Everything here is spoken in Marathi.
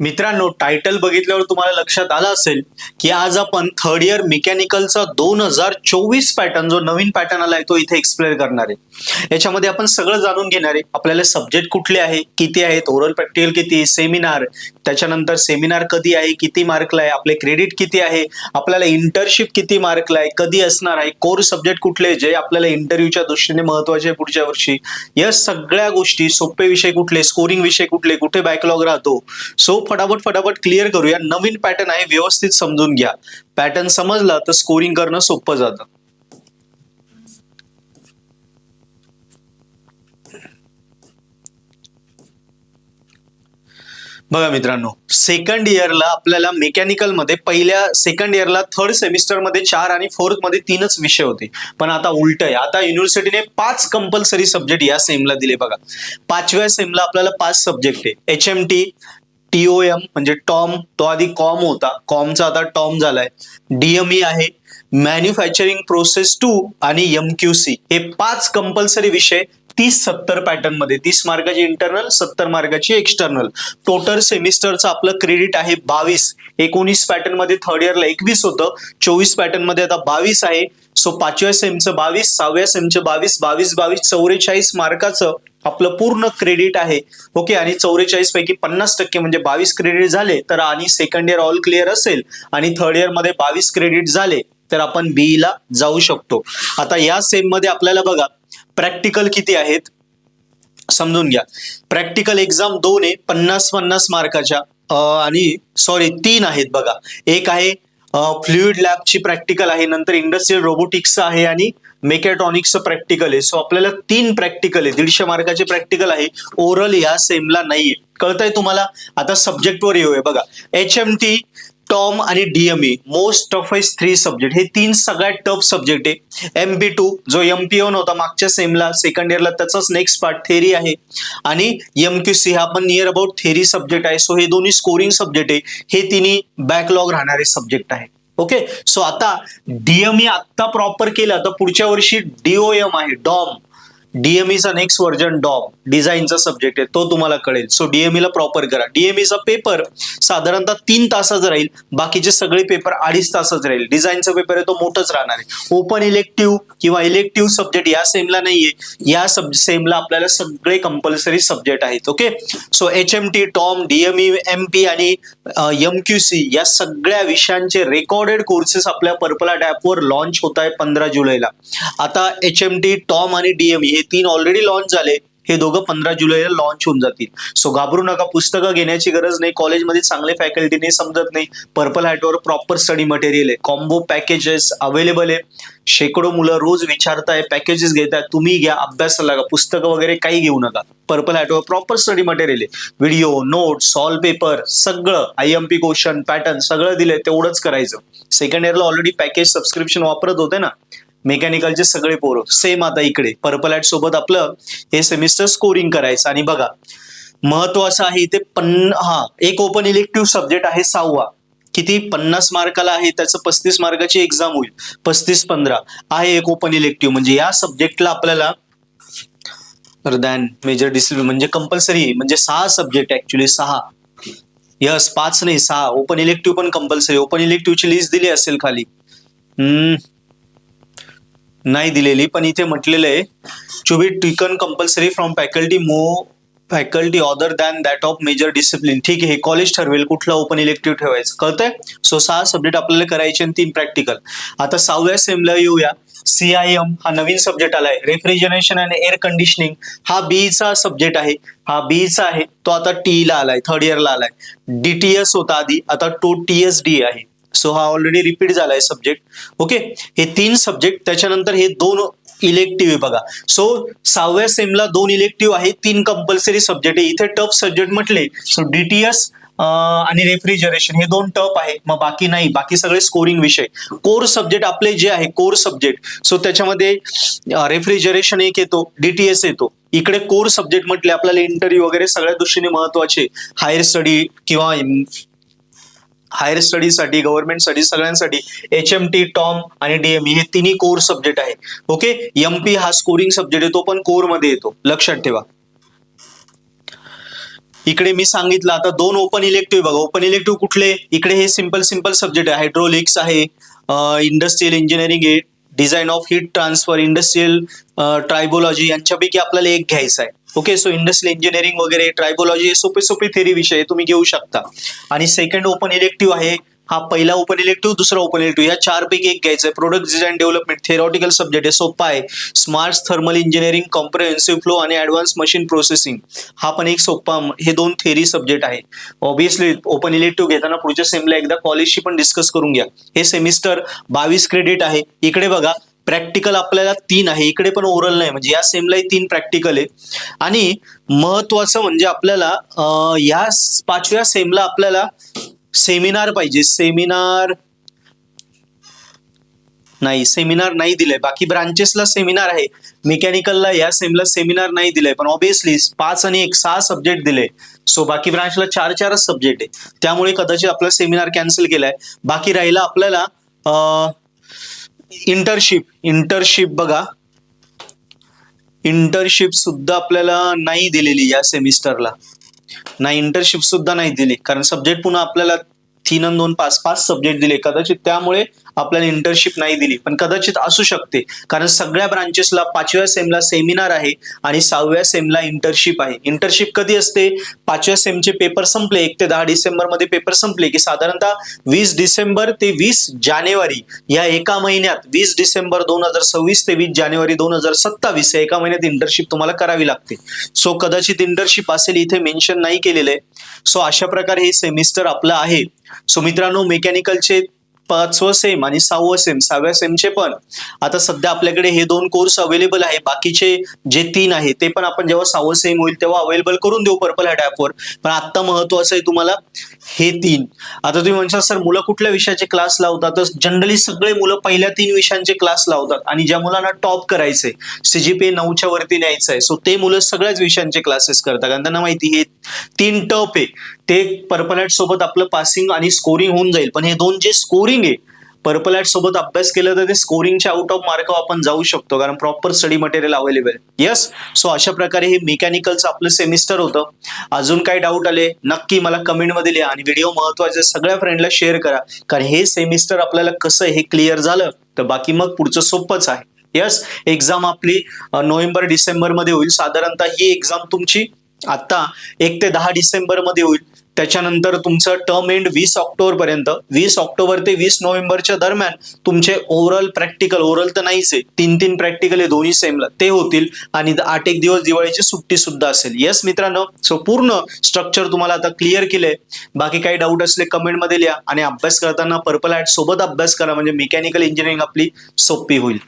मित्रांनो, टायटल बघितल्यावर तुम्हाला लक्षात आलं असेल की आज आपण थर्ड इयर मेकॅनिकलचा 2024 पॅटर्न, जो नवीन पॅटर्न आलाय तो इथे एक्सप्लेन करणार आहे। याच्यामध्ये आपण सगळं जाणून घेणार आहे। आपल्याला सब्जेक्ट कुठले आहे, किती आहेत, ओरल प्रॅक्टिकल किती, सेमिनार, त्याच्यानंतर सेमिनार कधी आहे, किती मार्कला आहे, आपले क्रेडिट किती आहे, आपल्याला इंटर्नशिप किती मार्कला आहे, कधी असणार आहे, कोर सब्जेक्ट कुठले जे आपल्याला इंटरव्ह्यूच्या दृष्टीने महत्वाचे आहे पुढच्या वर्षी, या सगळ्या गोष्टी, सोपे विषय कुठले, स्कोरिंग विषय कुठले, कुठे बॅकलॉग राहतो। सो फटाफट क्लिअर करूया। नवीन पॅटर्न आहे, व्यवस्थित समजून घ्या। पॅटर्न समजला तर स्कोरिंग करणं सोपं जातं। बघा मित्रांनो, सेकंड इयरला आपल्याला मेकॅनिकल मध्ये सेकंड इयरला थर्ड सेमिस्टर मध्ये 4 आणि फोर्थ मध्ये 3च विषय होते, पण आता उलट आहे। आता युनिव्हर्सिटीने 5 कंपल्सरी सब्जेक्ट या सेमला दिले। बघा, 5व्या सेमला आपल्याला 5 सब्जेक्ट आहे। HMT, TOM म्हणजे टॉम, तो आधी कॉम होता, कॉमचा आता टॉम झालाय। DME आहे, मॅन्युफॅक्चरिंग प्रोसेस 2 आणि MQC, हे 5 कंपल्सरी विषय 30-70 पॅटर्न मध्ये, 30 मार्काची इंटरनल, 70 मार्काची एक्सटर्नल। टोटल सेमिस्टरचं आपलं क्रेडिट आहे 22। 19 पॅटर्न मध्ये थर्ड इयरला 21 होतं, 24 पॅटर्न मध्ये आता 22 आहे। सो 5व्या सेमचं 22, 6व्या सेमचं 22, 22 44 मार्काचं आपलं पूर्ण क्रेडिट आहे। ओके, आणि 44 पैकी 50% म्हणजे 22 क्रेडिट झाले तर, आणि सेकंड इयर ऑल क्लिअर असेल आणि थर्ड इयर मध्ये 22 क्रेडिट झाले तर आपण BE ला जाऊ शकतो। आता या सेम मध्ये आपल्याला बघा प्रॅक्टिकल किती आहेत समजून घ्या। प्रॅक्टिकल एक्झाम 2 आहे 50-50 मार्काच्या, आणि सॉरी 3 आहेत। बघा, एक आहे फ्लुइड लॅबची प्रॅक्टिकल आहे, नंतर इंडस्ट्रियल रोबोटिक्सचं आहे आणि मेकॅट्रॉनिक्सचं प्रॅक्टिकल आहे। सो आपल्याला 3 प्रॅक्टिकल आहे, 150 मार्काचे प्रॅक्टिकल आहे। ओरल या सेमला नाहीये, कळतंय तुम्हाला? आता सब्जेक्टवर येऊया। बघा, HMT, टॉम आणि DME मोस्ट टफेस्ट 3 सब्जेक्ट, हे 3 सगळ्यात टफ सब्जेक्ट आहे। MP2 जो MP1 होता मागच्या सेमला सेकंड इयरला, त्याचाच नेक्स्ट पार्ट थेरी आहे, आणि MQC हा पण नियर अबाउट थेरी सब्जेक्ट आहे। सो हे दोन्ही स्कोरिंग सब्जेक्ट आहे, हे तिन्ही बॅकलॉग राहणारे सब्जेक्ट आहे। ओके, सो आता DME आता प्रॉपर केलं तर पुढच्या वर्षी DOM आहे, Dom. DMEचा next version Dom, डिझाईनचा subject आहे, तो तुम्हाला कळेल। सो DME ला प्रॉपर करा। DMEचा पेपर साधारणतः 3 तासाचा राहील, बाकीचे सगळे पेपर 2.5 तासाचा राहील। डिझाईनचा पेपर आहे तो मोठंच राहणार आहे। ओपन इलेक्टिव्ह किंवा इलेक्टिव्ह सब्जेक्ट या सेमला नाहीये, या सेमला आपल्याला सगळे कंपल्सरी सब्जेक्ट आहेत। Okay, so HMT, Tom, DME, MP आणि MQC या सगळ्या विषयांचे रेकॉर्डेड कोर्सेस आपल्या पर्पल आर्ट ॲपवर लॉन्च होत आहे 15 जुलैला। आता HMT, टॉम आणि DME हे 3 ऑलरेडी लॉन्च झाले, हे दोघं 15 जुलैला लॉन्च होऊन जातील। सो घाबरू नका, पुस्तकं घेण्याची गरज नाही। कॉलेजमध्ये चांगले फॅकल्टी नाही, समजत नाही, पर्पल हॅटवर प्रॉपर स्टडी मटेरियल आहे, कॉम्बो पॅकेजेस अवेलेबल आहे। शेकडो मुलं रोज विचारताय, पॅकेजेस घेताय, तुम्ही घ्या, अभ्यासाला लागा, पुस्तकं वगैरे काही घेऊ नका। पर्पल हॅटवर प्रॉपर स्टडी मटेरियल आहे, व्हिडिओ, नोट्स, सॉल्व पेपर, सगळं IMP क्वेश्चन पॅटर्न सगळं दिलंय, तेवढंच करायचं। सेकंड इयरला ऑलरेडी पॅकेज सबस्क्रिप्शन वापरत होते ना मेकॅनिकलचे सगळे पोरं, सेम आता इकडे पर्पल हॅट सोबत आपलं हे सेमिस्टर स्कोरिंग करायचं। आणि बघा, महत्वाचं आहे इथे एक ओपन इलेक्टिव्ह सब्जेक्ट आहे 6वा, किती 50 मार्काला आहे, त्याचं 35 मार्काची एक्झाम होईल, 35-15 आहे एक ओपन इलेक्टिव्ह। म्हणजे या सब्जेक्टला आपल्याला मेजर डिसिप्लिन म्हणजे कंपल्सरी, म्हणजे 6 सब्जेक्ट, ऍक्च्युली 6, यस 5 नाही 6, ओपन इलेक्टिव्ह पण कंपल्सरी। ओपन इलेक्टिव्हची लिस्ट दिली असेल खाली, नाही दिलेली, पण इथे म्हटलेलं आहे to be taken compulsory from faculty other than that of major discipline. ठीक आहे, हे कॉलेज ठरवेल कुठला ओपन इलेक्टिव्ह ठेवायचं, कळतंय? सो 6 सब्जेक्ट आपल्याला करायचे आणि 3 प्रॅक्टिकल। आता 6व्या सेमला येऊया। CIM हा नवीन सब्जेक्ट आलाय, रेफ्रिजरेशन अँड एअर कंडिशनिंग, हा BEचा सब्जेक्ट आहे, हा BEचा आहे, तो आता TE ला आलाय, थर्ड इयरला आलाय। DTS होता आधी, आता तो TSD आहे। सो हा ऑलरेडी रिपीट झालाय सब्जेक्ट। ओके, हे 3 सब्जेक्ट, त्याच्यानंतर हे 2 इलेक्टिव्ह आहे। बघा, सो 6व्या सेमला 2 इलेक्टिव्ह आहे, 3 कंपल्सरी सब्जेक्ट आहे। इथे टफ सब्जेक्ट म्हटले सो DTS आणि रेफ्रिजरेशन हे 2 टफ आहे, मग बाकी नाही, बाकी सगळे स्कोरिंग विषय। कोर सब्जेक्ट आपले जे आहे कोर सब्जेक्ट, सो त्याच्यामध्ये रेफ्रिजरेशन एक येतो, DTS येतो। इकडे कोर सब्जेक्ट म्हटले आपल्याला इंटरव्ह्यू वगैरे सगळ्या दृष्टीने महत्वाचे, हायर स्टडी किंवा हायर स्टडीसाठी, गव्हर्नमेंटसाठी, सगळ्यांसाठी HMT, टॉम आणि DME हे तिन्ही कोर सब्जेक्ट आहे। ओके, MP हा स्कोरिंग सब्जेक्ट आहे, तो पण कोर मध्ये येतो, लक्षात ठेवा। इकडे मी सांगितलं आता 2 ओपन इलेक्टिव्ह बघा. ओपन इलेक्टिव्ह कुठले? इकडे हे सिंपल सब्जेक्ट आहे. हायड्रोलिक्स आहे, इंडस्ट्रियल इंजिनिअरिंग आहे, design of heat transfer, industrial tribology, यांच्यापैकी आपल्याला एक घ्यायचा आहे. ओके, सो इंडस्ट्रियल इंजिनिअरिंग वगैरे ट्रायबोलॉजी हे सोपे थेरी विषय तुम्ही घेऊ शकता. आणि सेकंड ओपन इलेक्टिव्ह आहे, हा पहिला ओपन इलेक्टिव्ह, दुसरा ओपन इलेक्टिव्ह, या 4 पैकी एक घ्यायचं आहे. Product design development theoretical subject आहे, सोपा आहे. Smart thermal engineering, comprehensive flow आणि ऍडव्हान्स मशीन प्रोसेसिंग, हा पण एक सोपा. हे 2 थेरी सब्जेक्ट आहे. ऑब्विसली ओपन इलेक्टिव्ह घेताना पुढच्या सेमला एकदा कॉलेजशी पण डिस्कस करून घ्या. हे सेमिस्टर 22 क्रेडिट आहे. इकडे बघा प्रॅक्टिकल आपल्याला 3 आहे, इकडे पण ओरल नाही, म्हणजे या सेमलाही 3 प्रॅक्टिकल आहे. आणि महत्वाचं म्हणजे आपल्याला या 5व्या सेमला आपल्याला सेमिनार पाहिजे. सेमिनार नाही दिलंय. बाकी ब्रांचेसला सेमिनार आहे, मेकॅनिकलला या सेमला सेमिनार नाही दिलंय, पण ऑब्विसली 5 आणि 1 6 सब्जेक्ट दिले. सो बाकी ब्रांचला 4-4च सब्जेक्ट आहे, त्यामुळे कदाचित आपला सेमिनार कॅन्सल केलाय. बाकी राहिला आपल्याला इंटर्नशिप बघा. इंटर्नशिप सुद्धा आपल्याला नाही दिलेली या सेमिस्टरला. नाही, इंटर्नशिप सुद्धा नाही दिली, कारण सब्जेक्ट पुन्हा आपल्याला 3 आणि 2 5 सब्जेक्ट दिले, कदाचित त्यामुळे आपल्याला इंटर्नशिप नाही दिली. पण कदाचित असू शकते, कारण सगळ्या ब्रांचेसला 5व्या सेमला सेमिनार आहे आणि 6व्या सेमला इंटर्नशिप आहे. इंटर्नशिप कधी असते? 5व्या सेमचे पेपर संपले, 1 ते 10 डिसेंबर मध्ये पेपर संपले की साधारणतः 20 डिसेंबर ते 20 जानेवारी या एका महिन्यात, 20 डिसेंबर 2026 ते 20 जानेवारी 2027 या एका महिन्यात इंटर्नशिप तुम्हाला करावी लागते. सो कदाचित इंटर्नशिप असेल, इथे मेन्शन नाही केलेलं आहे. सो अशा प्रकारे हे सेमिस्टर आपलं आहे. सो मित्रांनो, मेकॅनिकलचे 5वं सेम आणि 6वं सेम, 6व्या सेमचे पण आता सध्या आपल्याकडे हे 2 कोर्स अवेलेबल आहे. बाकीचे जे 3 आहे ते पण आपण जेव्हा 6वं सेम होईल तेव्हा अवेलेबल करून देऊ पर्पल हॅट ॲपवर. पण आता महत्वाचं आहे तुम्हाला हे 3. आता तुम्ही म्हणशाल सर मुलं कुठल्या विषयाचे क्लास लावतात? तर जनरली सगळे मुलं पहिल्या 3 विषयांचे क्लास लावतात, आणि ज्या मुलांना टॉप करायचंय, CGPA 9च्या वरती न्यायचं आहे, सो ते मुलं सगळ्याच विषयांचे क्लासेस करतात, कारण त्यांना माहिती हे 3 टफ आहे. ते पर्पल हॅट सोबत आपलं पासिंग आणि स्कोरिंग होऊन जाईल. पण हे 2 जे स्कोरिंग आहे, पर्पल हॅट सोबत अभ्यास केलं तर ते स्कोरिंगच्या आउट ऑफ मार्क आपण जाऊ शकतो, कारण प्रॉपर स्टडी मटेरियल अवेलेबल आहे. यस, सो अशा प्रकारे हे मेकॅनिकलचं आपलं सेमिस्टर होतं. अजून काही डाऊट आले नक्की मला कमेंटमध्ये लिहा, आणि व्हिडिओ महत्वाचे सगळ्या फ्रेंडला शेअर करा, कारण हे सेमिस्टर आपल्याला कसं हे क्लिअर झालं तर बाकी मग पुढचं सोपंच आहे. यस, एक्झाम आपली नोव्हेंबर डिसेंबर मध्ये होईल. साधारणतः ही एक्झाम तुमची आता 1 ते 10 डिसेंबर मध्ये होईल. त्याच्यानंतर तुमचं टर्म एंड 20 ऑक्टोबर पर्यंत, 20 ऑक्टोबर ते 20 नोव्हेंबरच्या दरम्यान तुमचे ओव्हरऑल प्रॅक्टिकल, ओव्हरऑल तर नाहीच आहे, 3 प्रॅक्टिकल आहे दोन्ही सेमला, ते होतील. आणि 8 एक दिवस दिवाळीची सुट्टी सुद्धा असेल. येस मित्रांनो, सो पूर्ण स्ट्रक्चर तुम्हाला आता क्लिअर केलंय. बाकी काही डाऊट असले कमेंटमध्ये लिहा, आणि अभ्यास करताना पर्पल हॅट सोबत अभ्यास करा, म्हणजे मेकॅनिकल इंजिनिअरिंग आपली सोपी होईल.